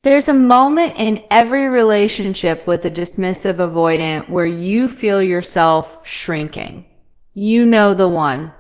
There's a moment in every relationship with a dismissive avoidant where you feel yourself shrinking. You know the one.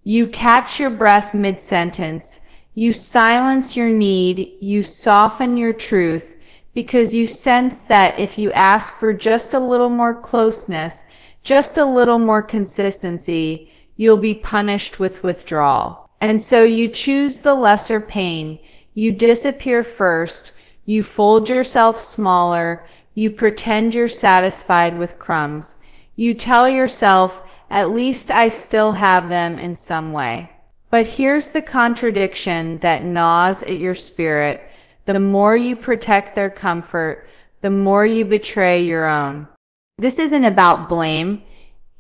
You catch your breath mid-sentence. You silence your need. You soften your truth because you sense that if you ask for just a little more closeness, just a little more consistency, you'll be punished with withdrawal. And so you choose the lesser pain. You disappear first. You fold yourself smaller. You pretend you're satisfied with crumbs. You tell yourself, at least I still have them in some way. But here's the contradiction that gnaws at your spirit. The more you protect their comfort, the more you betray your own. This isn't about blame.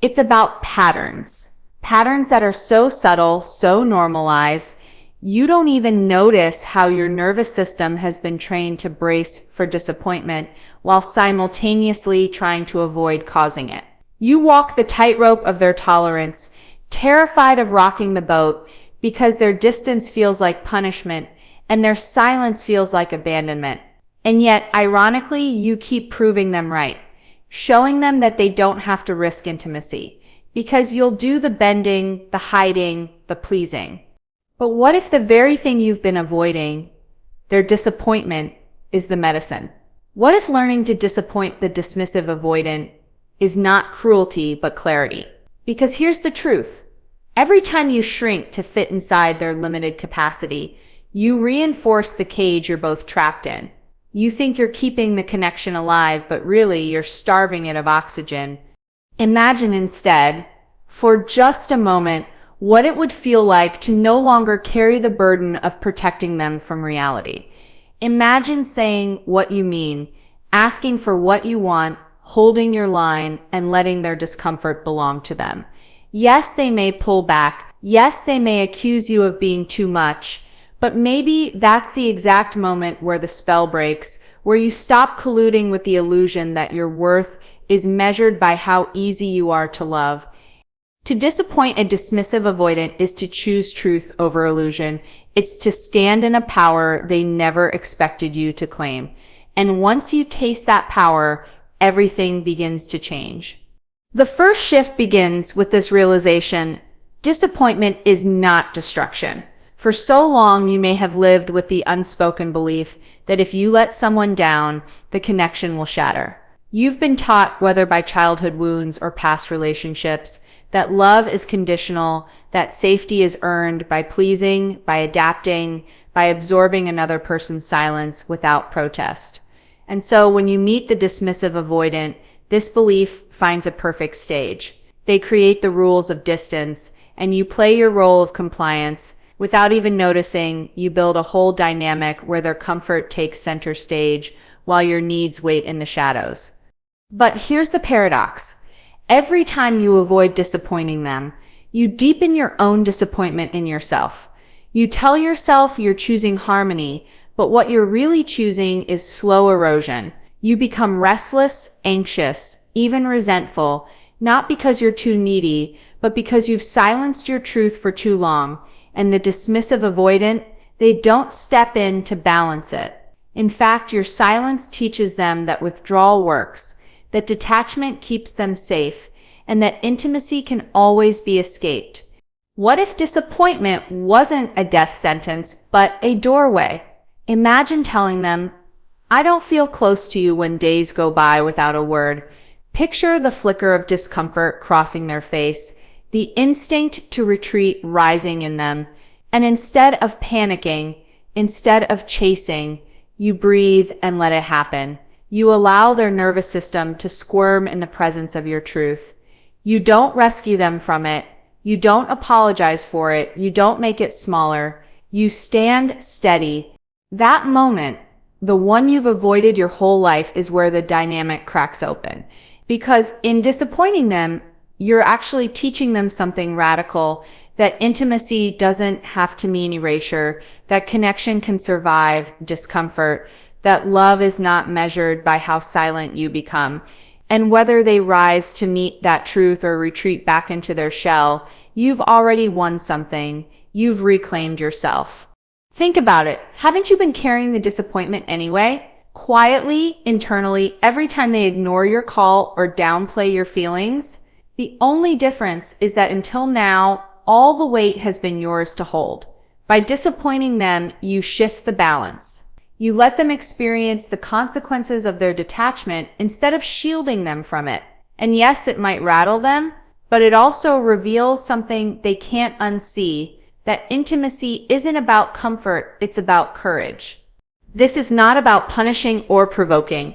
It's about patterns. Patterns that are so subtle, so normalized, you don't even notice how your nervous system has been trained to brace for disappointment while simultaneously trying to avoid causing it. You walk the tightrope of their tolerance, terrified of rocking the boat because their distance feels like punishment and their silence feels like abandonment. And yet, ironically, you keep proving them right, showing them that they don't have to risk intimacy because you'll do the bending, the hiding, the pleasing. But what if the very thing you've been avoiding, their disappointment, is the medicine? What if learning to disappoint the dismissive avoidant is not cruelty but clarity? Because here's the truth. Every time you shrink to fit inside their limited capacity, you reinforce the cage you're both trapped in. You think you're keeping the connection alive, but really you're starving it of oxygen. Imagine instead, for just a moment, what it would feel like to no longer carry the burden of protecting them from reality. Imagine saying what you mean, asking for what you want, holding your line, and letting their discomfort belong to them. Yes, they may pull back. Yes, they may accuse you of being too much. But maybe that's the exact moment where the spell breaks, where you stop colluding with the illusion that your worth is measured by how easy you are to love. To disappoint a dismissive avoidant is to choose truth over illusion. It's to stand in a power they never expected you to claim. And once you taste that power, everything begins to change. The first shift begins with this realization: disappointment is not destruction. For so long, you may have lived with the unspoken belief that if you let someone down, the connection will shatter. You've been taught, whether by childhood wounds or past relationships, that love is conditional, that safety is earned by pleasing, by adapting, by absorbing another person's silence without protest. And so when you meet the dismissive avoidant, this belief finds a perfect stage. They create the rules of distance, and you play your role of compliance. Without even noticing, you build a whole dynamic where their comfort takes center stage while your needs wait in the shadows. But here's the paradox. Every time you avoid disappointing them, you deepen your own disappointment in yourself. You tell yourself you're choosing harmony, but what you're really choosing is slow erosion. You become restless, anxious, even resentful, not because you're too needy, but because you've silenced your truth for too long. And the dismissive avoidant, they don't step in to balance it. In fact, your silence teaches them that withdrawal works, that detachment keeps them safe, and that intimacy can always be escaped. What if disappointment wasn't a death sentence, but a doorway? Imagine telling them, I don't feel close to you when days go by without a word. Picture the flicker of discomfort crossing their face, the instinct to retreat rising in them, and instead of panicking, instead of chasing, you breathe and let it happen. You allow their nervous system to squirm in the presence of your truth. You don't rescue them from it. You don't apologize for it. You don't make it smaller. You stand steady. That moment, the one you've avoided your whole life, is where the dynamic cracks open. Because in disappointing them, you're actually teaching them something radical, that intimacy doesn't have to mean erasure, that connection can survive discomfort, that love is not measured by how silent you become. And whether they rise to meet that truth or retreat back into their shell, you've already won something. You've reclaimed yourself. Think about it. Haven't you been carrying the disappointment anyway? quietly, internally, every time they ignore your call or downplay your feelings. The only difference is that until now, all the weight has been yours to hold. By disappointing them, you shift the balance. You let them experience the consequences of their detachment instead of shielding them from it. And yes, it might rattle them, but it also reveals something they can't unsee, that intimacy isn't about comfort, it's about courage. This is not about punishing or provoking.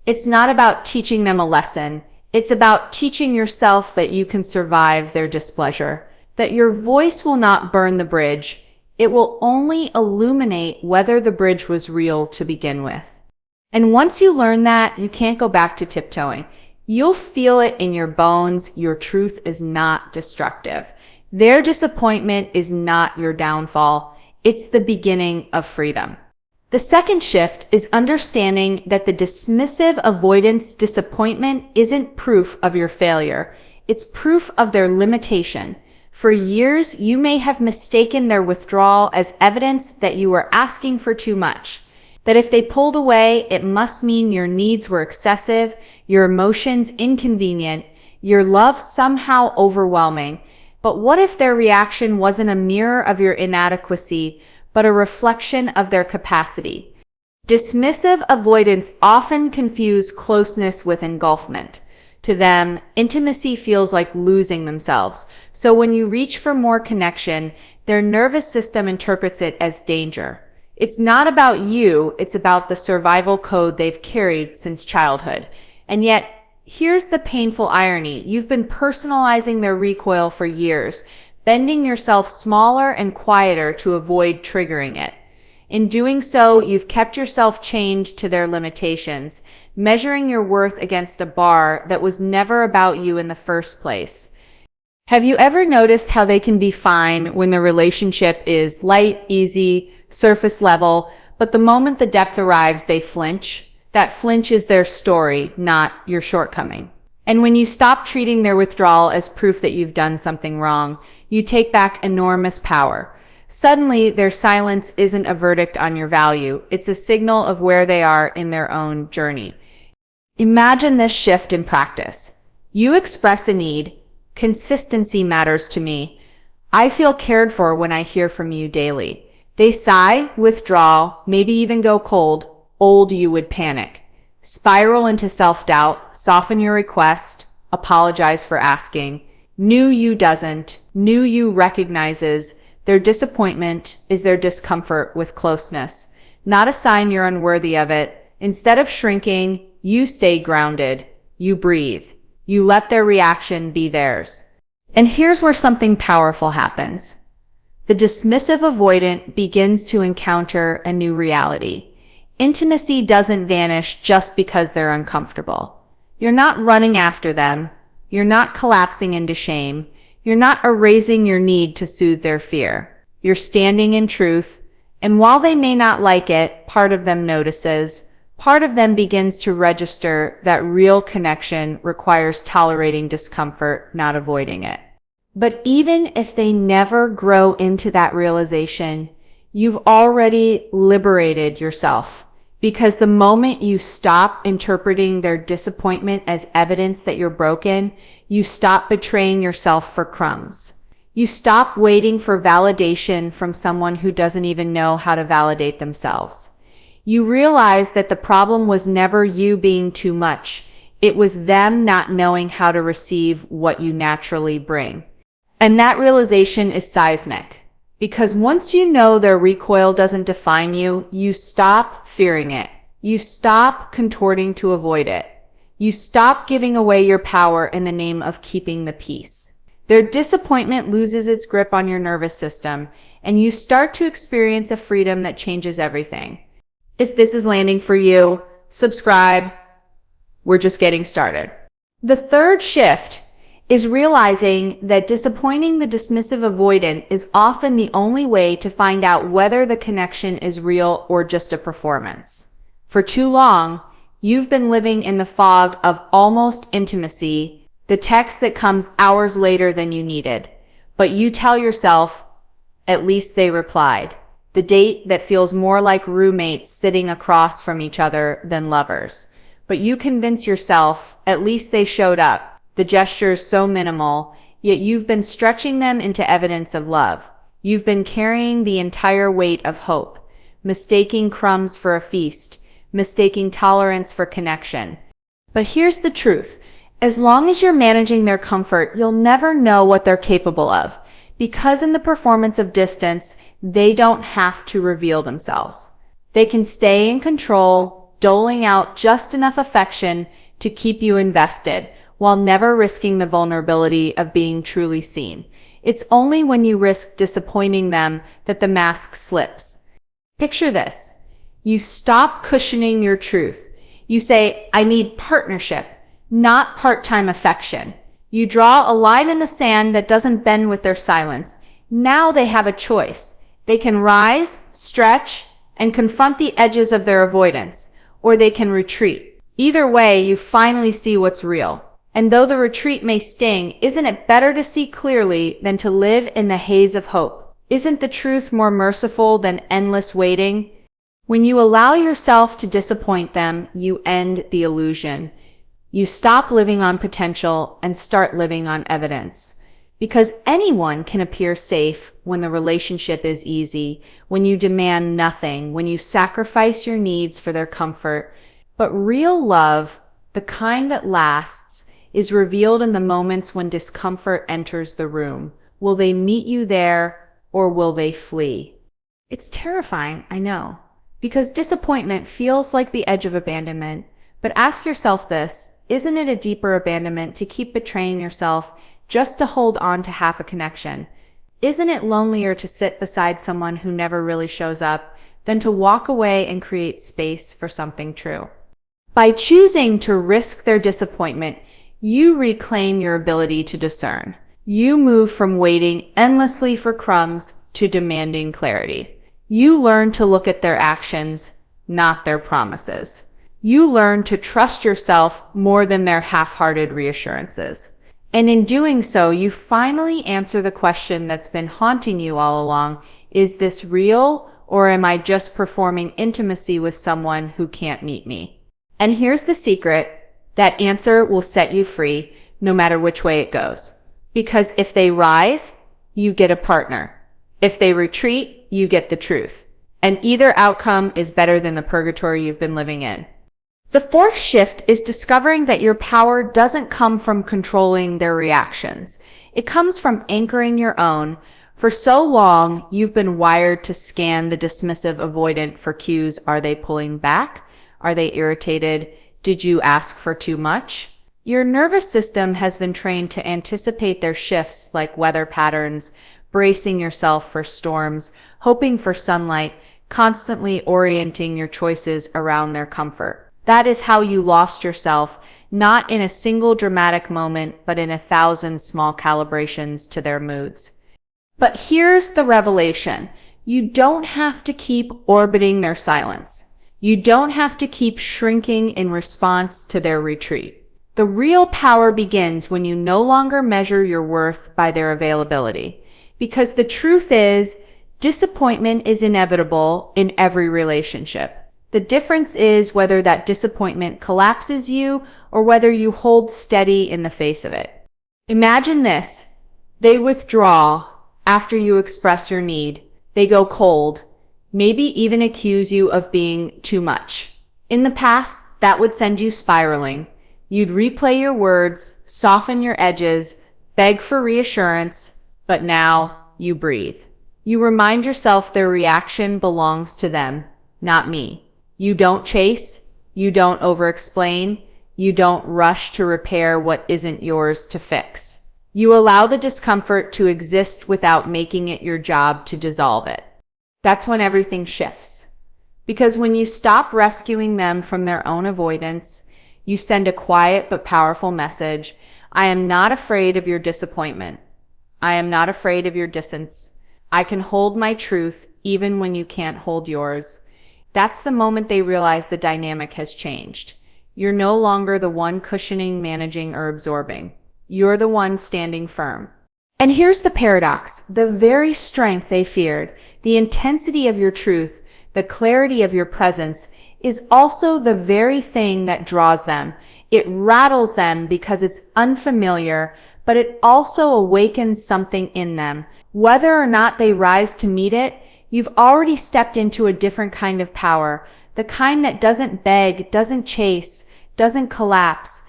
It's not about teaching them a lesson. It's about teaching yourself that you can survive their displeasure, that your voice will not burn the bridge. It will only illuminate whether the bridge was real to begin with. And once you learn that, you can't go back to tiptoeing. You'll feel it in your bones. Your truth is not destructive. Their disappointment is not your downfall. It's the beginning of freedom. The second shift is understanding that the dismissive avoidance disappointment isn't proof of your failure. It's proof of their limitation. For years, you may have mistaken their withdrawal as evidence that you were asking for too much. That if they pulled away, it must mean your needs were excessive, your emotions inconvenient, your love somehow overwhelming. But what if their reaction wasn't a mirror of your inadequacy, but a reflection of their capacity? Dismissive avoidants often confuse closeness with engulfment. To them, intimacy feels like losing themselves. So when you reach for more connection, their nervous system interprets it as danger. It's not about you, it's about the survival code they've carried since childhood. And yet, here's the painful irony. You've been personalizing their recoil for years, bending yourself smaller and quieter to avoid triggering it. In doing so, you've kept yourself chained to their limitations, measuring your worth against a bar that was never about you in the first place. Have you ever noticed how they can be fine when the relationship is light, easy, surface level, but the moment the depth arrives, they flinch? That flinch is their story, not your shortcoming. And when you stop treating their withdrawal as proof that you've done something wrong, you take back enormous power. Suddenly, their silence isn't a verdict on your value. It's a signal of where they are in their own journey. Imagine this shift in practice. You express a need. Consistency matters to me. I feel cared for when I hear from you daily. They sigh, withdraw, maybe even go cold. Old you would panic. Spiral into self-doubt, soften your request, apologize for asking. New you doesn't. New you recognizes their disappointment is their discomfort with closeness, not a sign you're unworthy of it. Instead of shrinking, you stay grounded. You breathe. You let their reaction be theirs. And here's where something powerful happens. The dismissive avoidant begins to encounter a new reality. Intimacy doesn't vanish just because they're uncomfortable. You're not running after them. You're not collapsing into shame. You're not erasing your need to soothe their fear. You're standing in truth, and while they may not like it, part of them notices. Part of them begins to register that real connection requires tolerating discomfort, not avoiding it. But even if they never grow into that realization, you've already liberated yourself. Because the moment you stop interpreting their disappointment as evidence that you're broken, you stop betraying yourself for crumbs. You stop waiting for validation from someone who doesn't even know how to validate themselves. You realize that the problem was never you being too much. It was them not knowing how to receive what you naturally bring. And that realization is seismic. Because once you know their recoil doesn't define you, you stop fearing it. You stop contorting to avoid it. You stop giving away your power in the name of keeping the peace. Their disappointment loses its grip on your nervous system, and you start to experience a freedom that changes everything. If this is landing for you, subscribe. We're just getting started. The third shift is realizing that disappointing the dismissive avoidant is often the only way to find out whether the connection is real or just a performance. For too long, you've been living in the fog of almost intimacy, the text that comes hours later than you needed. But you tell yourself, at least they replied. the date that feels more like roommates sitting across from each other than lovers. But you convince yourself, at least they showed up. The gesture's so minimal, yet you've been stretching them into evidence of love. You've been carrying the entire weight of hope, mistaking crumbs for a feast, mistaking tolerance for connection. But here's the truth. As long as you're managing their comfort, you'll never know what they're capable of. Because in the performance of distance, they don't have to reveal themselves. They can stay in control, doling out just enough affection to keep you invested, while never risking the vulnerability of being truly seen. It's only when you risk disappointing them that the mask slips. Picture this. You stop cushioning your truth. You say, I need partnership, not part-time affection. You draw a line in the sand that doesn't bend with their silence. Now they have a choice. They can rise, stretch, and confront the edges of their avoidance, or they can retreat. Either way, you finally see what's real. And though the retreat may sting, isn't it better to see clearly than to live in the haze of hope? Isn't the truth more merciful than endless waiting? When you allow yourself to disappoint them, you end the illusion. You stop living on potential and start living on evidence. Because anyone can appear safe when the relationship is easy, when you demand nothing, when you sacrifice your needs for their comfort. But real love, the kind that lasts, is revealed in the moments when discomfort enters the room. Will they meet you there, or will they flee? It's terrifying, I know, because disappointment feels like the edge of abandonment. But ask yourself this, isn't it a deeper abandonment to keep betraying yourself just to hold on to half a connection? Isn't it lonelier to sit beside someone who never really shows up than to walk away and create space for something true? By choosing to risk their disappointment, you reclaim your ability to discern. You move from waiting endlessly for crumbs to demanding clarity. You learn to look at their actions, not their promises. You learn to trust yourself more than their half-hearted reassurances. And in doing so, you finally answer the question that's been haunting you all along. Is this real, or am I just performing intimacy with someone who can't meet me? And here's the secret. That answer will set you free, no matter which way it goes. Because if they rise, you get a partner. If they retreat, you get the truth. And either outcome is better than the purgatory you've been living in. The fourth shift is discovering that your power doesn't come from controlling their reactions. It comes from anchoring your own. For so long, you've been wired to scan the dismissive avoidant for cues. Are they pulling back? Are they irritated? Did you ask for too much? Your nervous system has been trained to anticipate their shifts like weather patterns, bracing yourself for storms, hoping for sunlight, constantly orienting your choices around their comfort. That is how you lost yourself, not in a single dramatic moment, but in 1,000 small calibrations to their moods. But here's the revelation. You don't have to keep orbiting their silence. You don't have to keep shrinking in response to their retreat. The real power begins when you no longer measure your worth by their availability. Because the truth is, disappointment is inevitable in every relationship. The difference is whether that disappointment collapses you or whether you hold steady in the face of it. Imagine this. They withdraw after you express your need. They go cold. Maybe even accuse you of being too much. In the past, that would send you spiraling. You'd replay your words, soften your edges, beg for reassurance, but now you breathe. You remind yourself their reaction belongs to them, not me. You don't chase, you don't over-explain, you don't rush to repair what isn't yours to fix. You allow the discomfort to exist without making it your job to dissolve it. That's when everything shifts. Because when you stop rescuing them from their own avoidance, you send a quiet but powerful message. I am not afraid of your disappointment. I am not afraid of your distance. I can hold my truth even when you can't hold yours. That's the moment they realize the dynamic has changed. You're no longer the one cushioning, managing, or absorbing. You're the one standing firm. And here's the paradox. The very strength they feared, the intensity of your truth, the clarity of your presence, is also the very thing that draws them. It rattles them because it's unfamiliar, but it also awakens something in them. Whether or not they rise to meet it, you've already stepped into a different kind of power, the kind that doesn't beg, doesn't chase, doesn't collapse.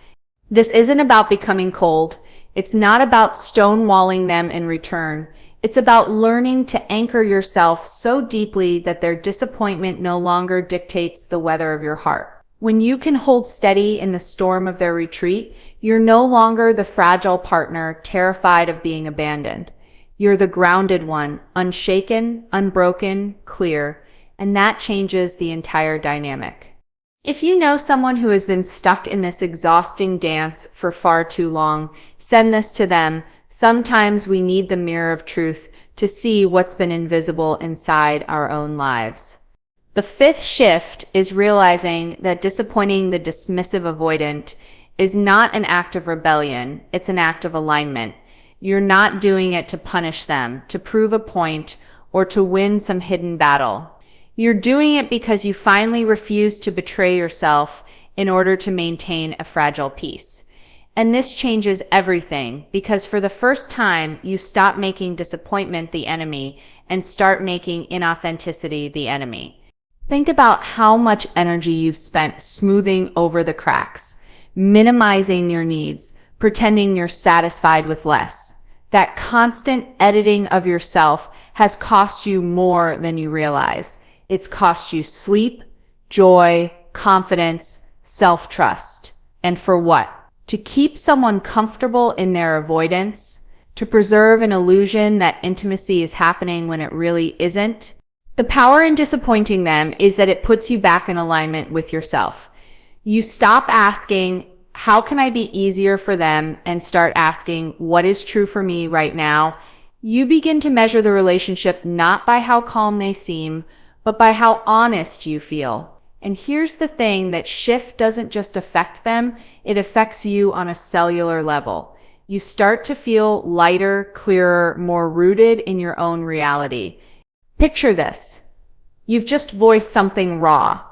This isn't about becoming cold. It's not about stonewalling them in return. It's about learning to anchor yourself so deeply that their disappointment no longer dictates the weather of your heart. When you can hold steady in the storm of their retreat, you're no longer the fragile partner terrified of being abandoned. You're the grounded one, unshaken, unbroken, clear, and that changes the entire dynamic. If you know someone who has been stuck in this exhausting dance for far too long, send this to them. Sometimes we need the mirror of truth to see what's been invisible inside our own lives. The fifth shift is realizing that disappointing the dismissive avoidant is not an act of rebellion, it's an act of alignment. You're not doing it to punish them, to prove a point, or to win some hidden battle. You're doing it because you finally refuse to betray yourself in order to maintain a fragile peace. And this changes everything, because for the first time, you stop making disappointment the enemy and start making inauthenticity the enemy. Think about how much energy you've spent smoothing over the cracks, minimizing your needs, pretending you're satisfied with less. That constant editing of yourself has cost you more than you realize. It's cost you sleep, joy, confidence, self-trust. And for what? To keep someone comfortable in their avoidance? To preserve an illusion that intimacy is happening when it really isn't? The power in disappointing them is that it puts you back in alignment with yourself. You stop asking, how can I be easier for them, and start asking, what is true for me right now? You begin to measure the relationship not by how calm they seem, but by how honest you feel. And here's the thing, that shift doesn't just affect them, it affects you on a cellular level. You start to feel lighter, clearer, more rooted in your own reality. Picture this. You've just voiced something raw.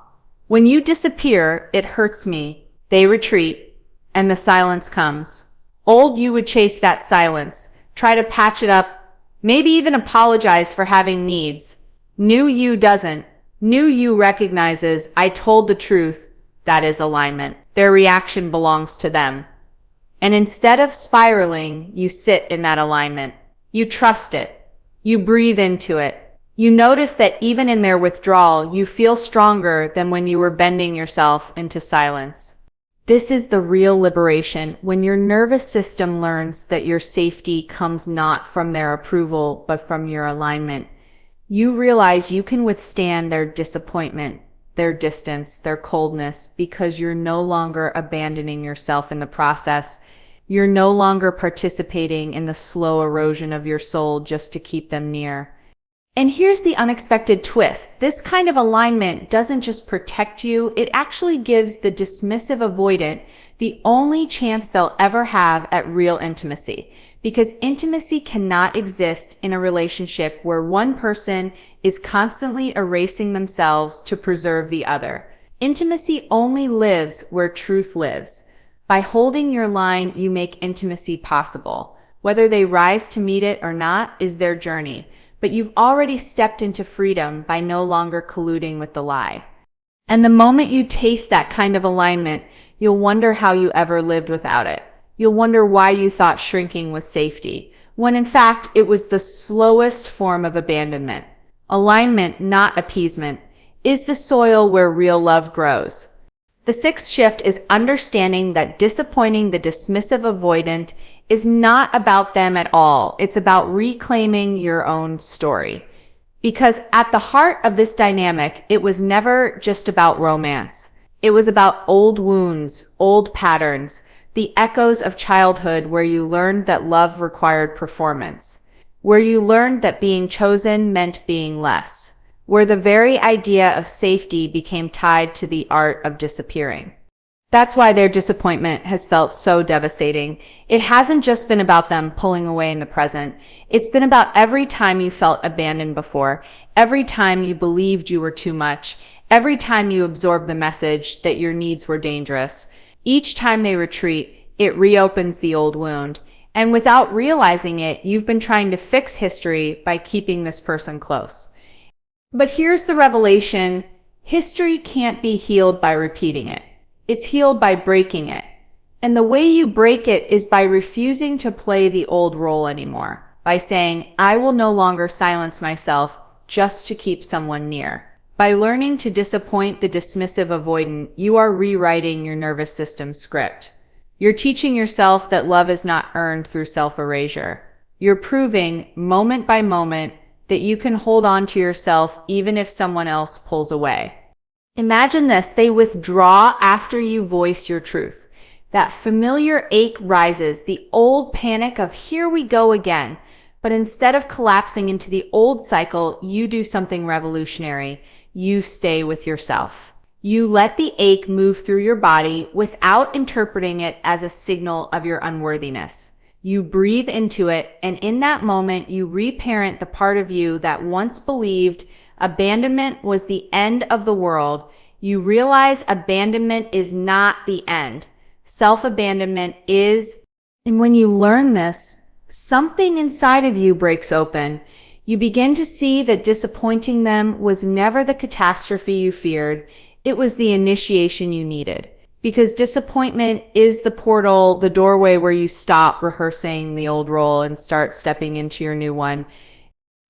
When you disappear, it hurts me. They retreat, and the silence comes. Old you would chase that silence, try to patch it up, maybe even apologize for having needs. New you doesn't. New you recognizes, I told the truth. That is alignment. Their reaction belongs to them. And instead of spiraling, you sit in that alignment. You trust it. You breathe into it. You notice that even in their withdrawal, you feel stronger than when you were bending yourself into silence. This is the real liberation, when your nervous system learns that your safety comes not from their approval, but from your alignment. You realize you can withstand their disappointment, their distance, their coldness, because you're no longer abandoning yourself in the process. You're no longer participating in the slow erosion of your soul just to keep them near. And here's the unexpected twist. This kind of alignment doesn't just protect you, it actually gives the dismissive avoidant the only chance they'll ever have at real intimacy. Because intimacy cannot exist in a relationship where one person is constantly erasing themselves to preserve the other. Intimacy only lives where truth lives. By holding your line, you make intimacy possible. Whether they rise to meet it or not is their journey. But you've already stepped into freedom by no longer colluding with the lie. And the moment you taste that kind of alignment, you'll wonder how you ever lived without it. You'll wonder why you thought shrinking was safety, when in fact it was the slowest form of abandonment. Alignment, not appeasement, is the soil where real love grows. The sixth shift is understanding that disappointing the dismissive avoidant is not about them at all. It's about reclaiming your own story. Because at the heart of this dynamic, it was never just about romance. It was about old wounds, old patterns, the echoes of childhood where you learned that love required performance, where you learned that being chosen meant being less, where the very idea of safety became tied to the art of disappearing. That's why their disappointment has felt so devastating. It hasn't just been about them pulling away in the present. It's been about every time you felt abandoned before, every time you believed you were too much, every time you absorbed the message that your needs were dangerous. Each time they retreat, it reopens the old wound. And without realizing it, you've been trying to fix history by keeping this person close. But here's the revelation: history can't be healed by repeating it. It's healed by breaking it. And the way you break it is by refusing to play the old role anymore, by saying, I will no longer silence myself just to keep someone near. By learning to disappoint the dismissive avoidant, you are rewriting your nervous system script. You're teaching yourself that love is not earned through self-erasure. You're proving, moment by moment, that you can hold on to yourself even if someone else pulls away. Imagine this: they withdraw after you voice your truth. That familiar ache rises, the old panic of here we go again. But instead of collapsing into the old cycle, you do something revolutionary. You stay with yourself. You let the ache move through your body without interpreting it as a signal of your unworthiness. You breathe into it, and in that moment, you reparent the part of you that once believed abandonment was the end of the world. You realize abandonment is not the end. Self-abandonment is. And when you learn this, something inside of you breaks open. You begin to see that disappointing them was never the catastrophe you feared. It was the initiation you needed. Because disappointment is the portal, the doorway where you stop rehearsing the old role and start stepping into your new one.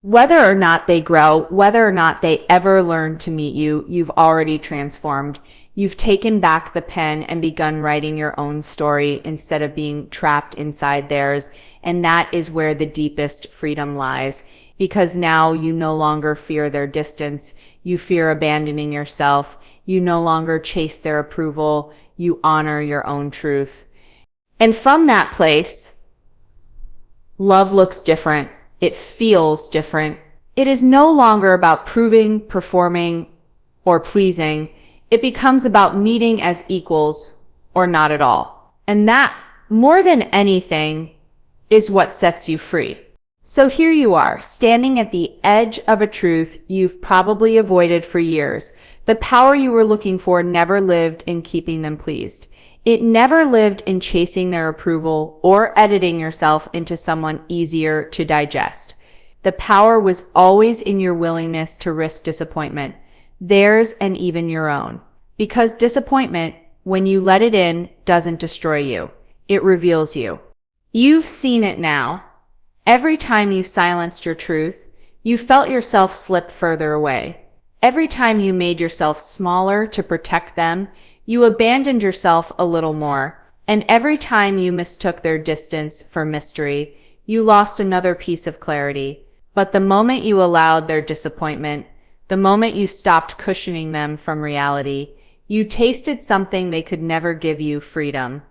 Whether or not they grow, whether or not they ever learn to meet you, you've already transformed. You've taken back the pen and begun writing your own story instead of being trapped inside theirs. And that is where the deepest freedom lies. Because now you no longer fear their distance. You fear abandoning yourself. You no longer chase their approval. You honor your own truth. And from that place, love looks different. It feels different. It is no longer about proving, performing, or pleasing. It becomes about meeting as equals or not at all. And that, more than anything, is what sets you free. So here you are, standing at the edge of a truth you've probably avoided for years. The power you were looking for never lived in keeping them pleased. It never lived in chasing their approval or editing yourself into someone easier to digest. The power was always in your willingness to risk disappointment, theirs and even your own. Because disappointment, when you let it in, doesn't destroy you. It reveals you. You've seen it now. Every time you silenced your truth, you felt yourself slip further away. Every time you made yourself smaller to protect them, you abandoned yourself a little more. And every time you mistook their distance for mystery, you lost another piece of clarity. But the moment you allowed their disappointment, the moment you stopped cushioning them from reality, you tasted something they could never give you: freedom.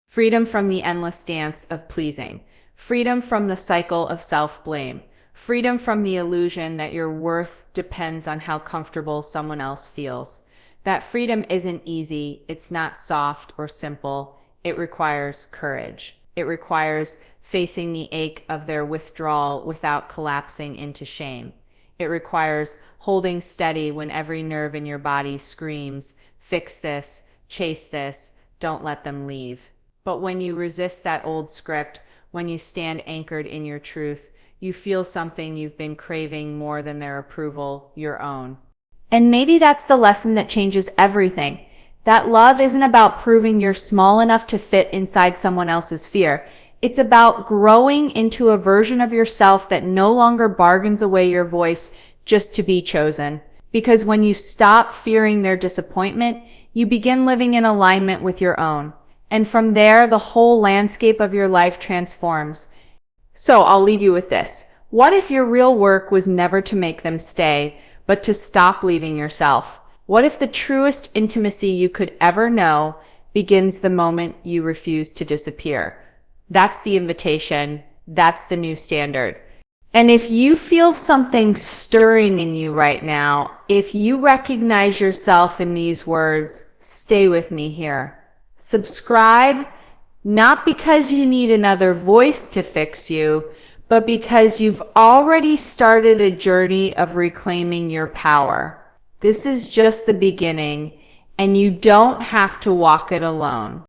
Freedom from the endless dance of pleasing. Freedom from the cycle of self-blame. Freedom from the illusion that your worth depends on how comfortable someone else feels. That freedom isn't easy. It's not soft or simple. It requires courage. It requires facing the ache of their withdrawal without collapsing into shame. It requires holding steady when every nerve in your body screams, fix this, chase this, don't let them leave. But when you resist that old script, when you stand anchored in your truth, you feel something you've been craving more than their approval, your own. And maybe that's the lesson that changes everything. That love isn't about proving you're small enough to fit inside someone else's fear. It's about growing into a version of yourself that no longer bargains away your voice just to be chosen. Because when you stop fearing their disappointment, you begin living in alignment with your own. And from there, the whole landscape of your life transforms. So I'll leave you with this. What if your real work was never to make them stay, but to stop leaving yourself? What if the truest intimacy you could ever know begins the moment you refuse to disappear? That's the invitation. That's the new standard. And if you feel something stirring in you right now, if you recognize yourself in these words, stay with me here. Subscribe, not because you need another voice to fix you, but because you've already started a journey of reclaiming your power. This is just the beginning, and you don't have to walk it alone.